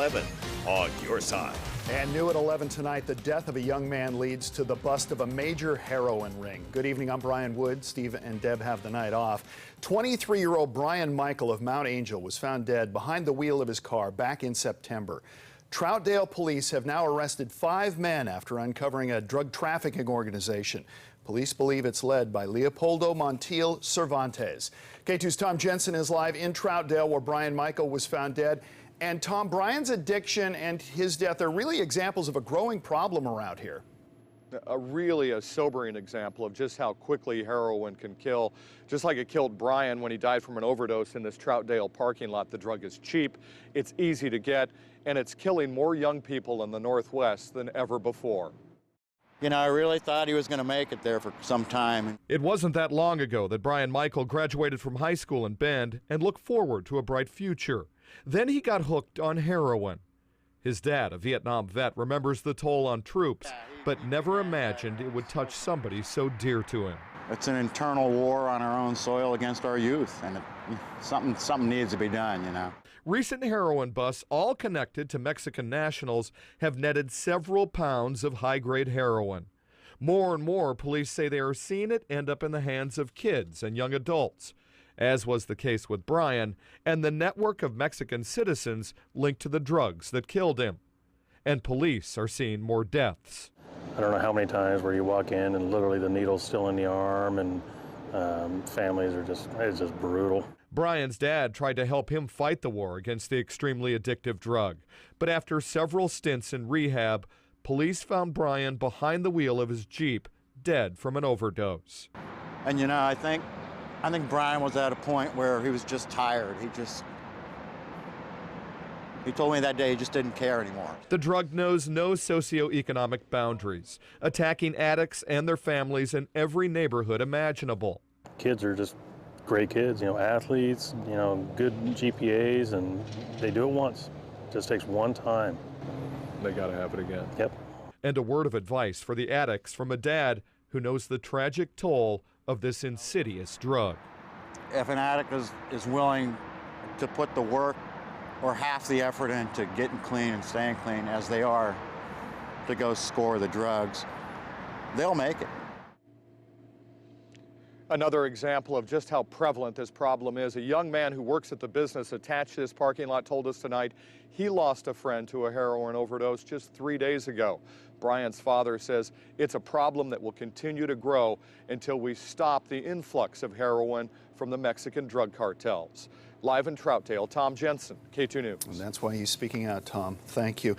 11 on your side. And new at 11 tonight, the death of a young man leads to the bust of a major heroin ring. Good evening, I'm Brian Wood. Steve and Deb have the night off. 23-year-old Brian Michael of Mount Angel was found dead behind the wheel of his car back in September. Troutdale police have now arrested 5 men after uncovering a drug trafficking organization. Police believe it's led by Leopoldo Montiel Cervantes. K2's Tom Jensen is live in Troutdale where Brian Michael was found dead. And Tom, Brian's addiction and his death are really examples of a growing problem around here. Really a sobering example of just how quickly heroin can kill. Just like it killed Brian when he died from an overdose in this Troutdale parking lot. The drug is cheap, it's easy to get, and it's killing more young people in the Northwest than ever before. You know, I really thought he was going to make it there for some time. It wasn't that long ago that Brian Michael graduated from high school in Bend and looked forward to a bright future. Then he got hooked on heroin. His dad, a Vietnam vet, remembers the toll on troops, but never imagined it would touch somebody so dear to him. It's an internal war on our own soil against our youth, and something needs to be done, you know. Recent heroin busts, all connected to Mexican nationals, have netted several pounds of high-grade heroin. More and more, police say they are seeing it end up in the hands of kids and young adults, as was the case with Brian and the network of Mexican citizens linked to the drugs that killed him. And police are seeing more deaths. I don't know how many times where you walk in and literally the needle's still in the arm, and families are it's just brutal. Brian's dad tried to help him fight the war against the extremely addictive drug. But after several stints in rehab, police found Brian behind the wheel of his Jeep, dead from an overdose. And you know, I think Brian was at a point where he was just tired. He told me that day he just didn't care anymore. The drug knows no socioeconomic boundaries, attacking addicts and their families in every neighborhood imaginable. Kids are just great kids, you know, athletes, you know, good GPAs, and they do it once. It just takes one time. They gotta have it again. Yep. And a word of advice for the addicts from a dad who knows the tragic toll of this insidious drug. If an addict is willing to put the work or half the effort into getting clean and staying clean as they are to go score the drugs, they'll make it. Another example of just how prevalent this problem is. A young man who works at the business attached to this parking lot told us tonight he lost a friend to a heroin overdose just 3 days ago. Brian's father says it's a problem that will continue to grow until we stop the influx of heroin from the Mexican drug cartels. Live in Troutdale, Tom Jensen, K2 News. And that's why he's speaking out, Tom. Thank you.